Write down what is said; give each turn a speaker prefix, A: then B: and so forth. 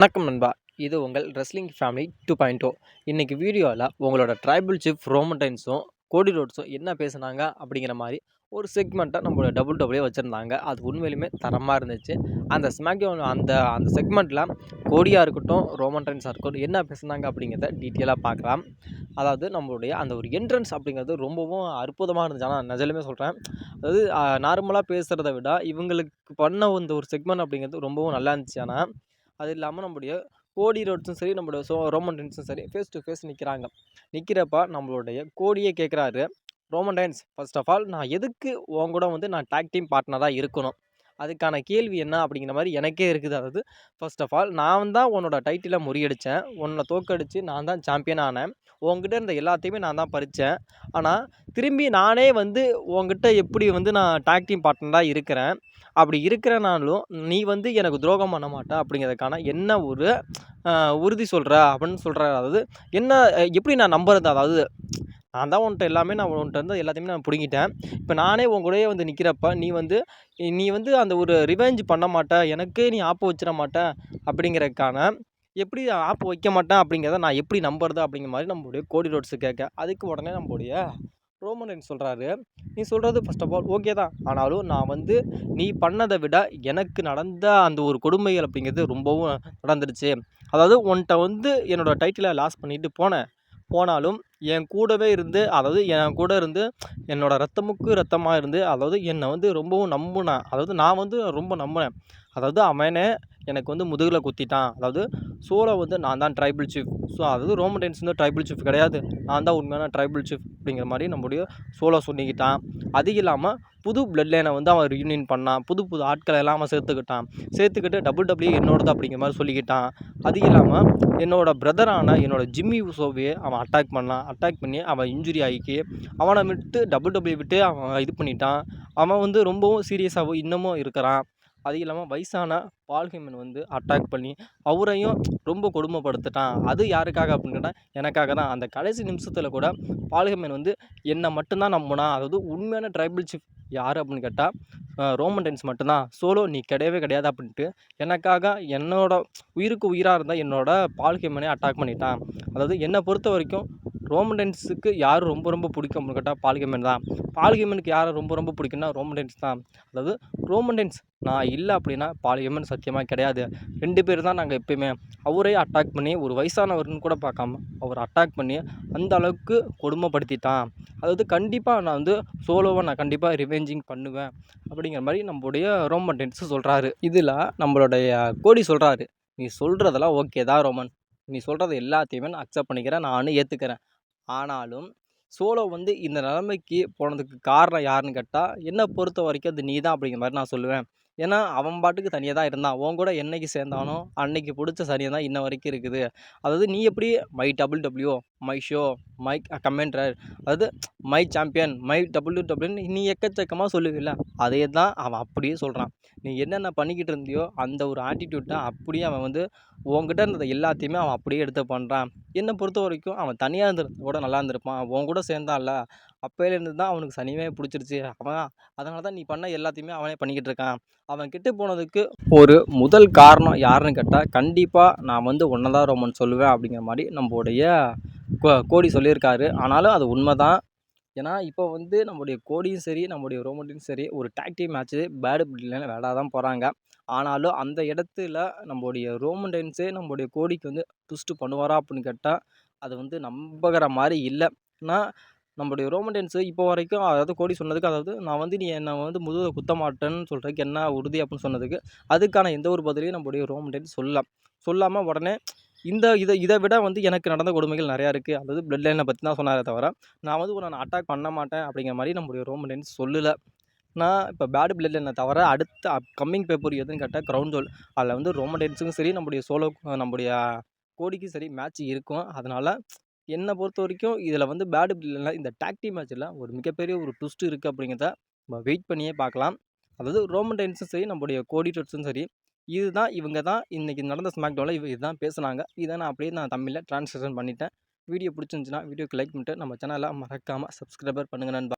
A: வணக்கம் நண்பா. இது உங்கள் ரெஸ்லிங் ஃபேமிலி 2.0. இன்னைக்கு வீடியோவில் உங்களோட ட்ரைபல் சீஃப் ரோமன் ரெயின்ஸும் கோடி ரோட்ஸும் என்ன பேசுனாங்க அப்படிங்கிற மாதிரி ஒரு செக்மெண்ட்டை நம்மளோட WWE வச்சுருந்தாங்க. அது உண்மையிலுமே தரமாக இருந்துச்சு. அந்த ஸ்மாக்டவுன் அந்த அந்த செக்மெண்ட்டில் கோடியாக இருக்கட்டும், ரோமன் ரெயின்ஸாக இருக்கட்டும் என்ன பேசுனாங்க அப்படிங்கிறத டீட்டெயிலாக பார்க்கலாம். அதாவது நம்மளுடைய அந்த ஒரு என்ட்ரன்ஸ் அப்படிங்கிறது ரொம்பவும் அற்புதமாக இருந்துச்சு. ஆனால் நிஜலுமே சொல்கிறேன், அதாவது நார்மலாக பேசுகிறத விட இவங்களுக்கு பண்ண இந்த ஒரு செக்மெண்ட் அப்படிங்கிறது ரொம்பவும் நல்லா இருந்துச்சு. ஆனால் அது இல்லாமல் நம்முடைய கோடி ரோட்ஸும் சரி, நம்மளுடைய ரோமன் ரெயின்ஸும் சரி ஃபேஸ் டு ஃபேஸ் நிற்கிறாங்க. நிற்கிறப்ப நம்மளுடைய கோடியே கேட்குறாரு, Roman Reigns first of all நான் எதுக்கு உன் கூட வந்து நான் டாக் டீம் பார்ட்னராக இருக்கணும்? அதுக்கான கேள்வி என்ன அப்படிங்கிற மாதிரி எனக்கே இருக்குது. அதாவது ஃபர்ஸ்ட் ஆஃப் ஆல் நான் தான் உன்னோட டைட்டிலை முறியடித்தேன், உன்னை தோக்கடிச்சு நான் தான் சாம்பியன் ஆனேன், உங்ககிட்ட இருந்த எல்லாத்தையுமே நான் தான் பறித்தேன். ஆனால் திரும்பி நானே வந்து உங்ககிட்ட எப்படி வந்து நான் டாக் டீம் பார்ட்னராக இருக்கிறேன், அப்படி இருக்கிறனாலும் நீ வந்து எனக்கு துரோகம் பண்ண மாட்டே அப்படிங்கிறதுக்கான என்ன ஒரு உறுதி சொல்கிற அப்படின்னு சொல்கிறாரு. அதாவது என்ன எப்படி நான் நம்புறது? அதாவது நான் தான் நான் உன்கிட்ட இருந்து எல்லாத்தையுமே நான் பிடுங்கிட்டேன். இப்போ நானே உன் கூடயே வந்து நிற்கிறப்ப நீ வந்து அந்த ஒரு ரிவெஞ்ச் பண்ண மாட்டே, எனக்கே நீ ஆப்பு வச்சிட மாட்டே அப்படிங்கிறதுக்கான எப்படி ஆப்பு வைக்க மாட்டேன் அப்படிங்கிறத நான் எப்படி நம்புறது அப்படிங்கிற மாதிரி நம்மளுடைய கோடி ரோட்ஸு கேட்க, அதுக்கு உடனே நம்மளுடைய ரோமன் ரெயின்ஸ் சொல்கிறாரு, நீ சொல்கிறது ஃபர்ஸ்ட் ஆஃப் ஆல் ஓகே தான். ஆனாலும் நான் வந்து நீ பண்ணதை விட எனக்கு நடந்த அந்த ஒரு கொடுமைகள் அப்படிங்கிறது ரொம்பவும் நடந்துடுச்சு. அதாவது உன்கிட்ட வந்து என்னோடய டைட்டிலை லாஸ் பண்ணிட்டு போனாலும் என் கூடவே இருந்து, அதாவது என் கூட இருந்து என்னோட ரத்தமுக்கு ரத்தமாக இருந்து, அதாவது என்னை வந்து ரொம்பவும் நம்பினேன். அதாவது நான் வந்து ரொம்ப நம்பினேன். அதாவது அவனே எனக்கு வந்து முதுகில் குத்திட்டான். அதாவது சோலோ வந்து நான் தான் ட்ரைபிள் சீஃப். ஸோ அதாவது ரோமன் ரெயின்ஸ் வந்து ட்ரைபிள் சீஃப் கிடையாது, நான் தான் உண்மையான ட்ரைபிள் சீஃப் அப்படிங்கிற மாதிரி நம்முடைய சோலோ சொல்லிக்கிட்டான். அது இல்லாமல் புது பிளட் லைனை வந்து அவன் ரியூனியன் பண்ணான். புது புது ஆட்களை எல்லாம் அவன் சேர்த்துக்கிட்டு WWE என்னோடது அப்படிங்கிற மாதிரி சொல்லிக்கிட்டான். அது இல்லாமல் என்னோட பிரதரான என்னோட ஜிம்மி உசோவையே அவன் அட்டாக் பண்ணி அவன் இன்ஜுரி ஆகி அவனை விட்டு WWE விட்டு அவன் இது பண்ணிட்டான். அவன் வந்து ரொம்பவும் சீரியஸாகவும் இன்னமும் இருக்கிறான். அது இல்லாமல் வயசான பால் ஹேமன் வந்து அட்டாக் பண்ணி அவரையும் ரொம்ப கொடுமைப்படுத்திட்டான். அது யாருக்காக அப்படின்னு கேட்டால் எனக்காக தான். அந்த கடைசி நிமிஷத்தில் கூட பால் ஹேமன் வந்து என்னை மட்டும்தான் நம்பினான். அதாவது உண்மையான ட்ரைபிள் சீஃப் யார் அப்படின்னு கேட்டால் ரோமன் ரெயின்ஸ் மட்டும்தான். சோலோ நீ கிடையவே கிடையாது அப்படின்ட்டு எனக்காக என்னோட உயிருக்கு உயிராக இருந்தால் என்னோட பால் ஹேமனே அட்டாக் பண்ணிட்டான். அதாவது என்னை பொறுத்த வரைக்கும் ரோமன் ரெயின்ஸுக்கு யார் ரொம்ப ரொம்ப பிடிக்கும் அப்படின்னு கேட்டால் பால் ஹேமன் தான். பால் ஹேமனுக்கு யாரை ரொம்ப ரொம்ப பிடிக்கும்னா ரோமன் ரெயின்ஸ் தான். அதாவது ரோமன் ரெயின்ஸ் நான் இல்லை அப்படின்னா பால் ஹேமன் சத்தியமாக கிடையாது. 2 பேர் தான் நாங்கள் எப்பயுமே. அவரே அட்டாக் பண்ணி ஒரு வயசானவர்னு கூட பார்க்காம அவர் அட்டாக் பண்ணி அந்த அளவுக்கு கொடுமைப்படுத்திட்டான். அதாவது கண்டிப்பாக நான் வந்து சோலோவை நான் கண்டிப்பாக ரிவெஞ்சிங் பண்ணுவேன் அப்படிங்கிற மாதிரி நம்மளுடைய ரோமன் ரெயின்ஸ் சொல்கிறாரு. இதில் நம்மளுடைய கோடி சொல்கிறாரு, நீ சொல்கிறதெல்லாம் ஓகே தான் ரோமன், நீ சொல்கிறது எல்லாத்தையுமே நான் அக்செப்ட் பண்ணிக்கிறேன், நானும் ஏற்றுக்கிறேன். ஆனாலும் சோலோ வந்து இந்த நிலைமைக்கு போனதுக்கு காரணம் யாருன்னு கேட்டால் என்னை பொறுத்த வரைக்கும் அது நீ தான் அப்படிங்கிற மாதிரி நான் சொல்லுவேன். ஏன்னா அவன் பாட்டுக்கு தனியாக தான் இருந்தான். உன் கூட என்னைக்கு சேர்ந்தானோ அன்னைக்கு பிடிச்ச சனியாக தான் இன்ன வரைக்கும் இருக்குது. அதாவது நீ எப்படி my WWE, my show, my commander, அதாவது மை சாம்பியன், மை WWE நீ எக்கச்சக்கமாக சொல்லுவில்ல, அதே தான் அவன் அப்படியே சொல்கிறான். நீ என்னென்ன பண்ணிக்கிட்டு இருந்தியோ அந்த ஒரு ஆட்டிடியூட்டை அப்படியே அவன் வந்து உன்கிட்ட இருந்தது எல்லாத்தையுமே அவன் அப்படியே எடுத்து பண்ணுறான். என்னை பொறுத்த வரைக்கும் அவன் தனியாக இருந்திருந்தா கூட நல்லா இருந்திருப்பான். உன் கூட சேர்ந்தான்ல, அப்போலேருந்து தான் அவனுக்கு சனியே பிடிச்சிருச்சு. அதனால தான் நீ பண்ண எல்லாத்தையுமே அவனே பண்ணிக்கிட்டு இருக்கான். அவன் கெட்டு போனதுக்கு ஒரு முதல் காரணம் யாருன்னு கேட்டால் கண்டிப்பாக நான் வந்து ஒன்றை தான் ரோமன் சொல்லுவேன் அப்படிங்கிற மாதிரி நம்மளுடைய கோடி சொல்லியிருக்காரு. ஆனாலும் அது உண்மை தான். ஏன்னா இப்போ வந்து நம்முடைய கோடியும் சரி, நம்முடைய ரோமன்டையும் சரி ஒரு tag team match bad bloodline விளையாட தான் போகிறாங்க. ஆனாலும் அந்த இடத்துல நம்முடைய ரோமன் ரெயின்ஸே நம்முடைய கோடிக்கு வந்து ட்விஸ்ட் பண்ணுவாரா அப்படின்னு கேட்டால் அது வந்து நம்புகிற மாதிரி இல்லை. ஏன்னா நம்முடைய ரோமன் ரெயின்ஸ் இப்போ வரைக்கும், அதாவது கோடி சொன்னதுக்கு, அதாவது நான் வந்து நீ என்னை வந்து முதுகில் குத்த மாட்டேன்னு சொல்கிறதுக்கு என்ன உறுதி அப்படின்னு சொன்னதுக்கு அதுக்கான எந்த ஒரு பதிலையும் நம்முடைய ரோமன் ரெயின்ஸ் சொல்லாமல் உடனே இதை விட வந்து எனக்கு நடந்த கொடுமைகள் நிறையா இருக்குது, அதாவது பிளட் லைனை பற்றி தான் சொன்னாரே தவிர நான் வந்து உன்னை அட்டாக் பண்ண மாட்டேன் அப்படிங்கிற மாதிரி நம்முடைய ரோமன் ரெயின்ஸ் சொல்லலை. நான் இப்போ பேட் பிளட் லைனை தவிர அடுத்த அப்கமிங் பேப்பர் எதுன்னு கேட்டால் கிரவுண்ட் ஜோல். அதில் வந்து ரோமன் ரெயின்ஸுக்கும் சரி, நம்முடைய கோடிக்கும் சரி மேட்ச் இருக்கும். அதனால் என்னை பொறுத்த வரைக்கும் இதில் வந்து பேட் பிளட்ல இந்த டாக் டீம் மேட்ச்சில் ஒரு மிகப்பெரிய ஒரு ட்விஸ்ட் இருக்குது அப்படிங்கிறத நம்ம வெயிட் பண்ணியே பார்க்கலாம். அதாவது ரோமன் ரெயின்ஸும் சரி, நம்முடைய கோடி ரோட்ஸும் சரி, இவங்க தான் இன்றைக்கி நடந்த ஸ்மாக்டவுனில் இதுதான் பேசுனாங்க. இதை நான் தமிழில் ட்ரான்ஸ்லேஷன் பண்ணிட்டேன். வீடியோ பிடிச்சிருந்துச்சுன்னா வீடியோக்கு லைக் பண்ணிட்டு நம்ம சேனலை மறக்காமல் சப்ஸ்கிரைபர் பண்ணுங்கள் நண்பா.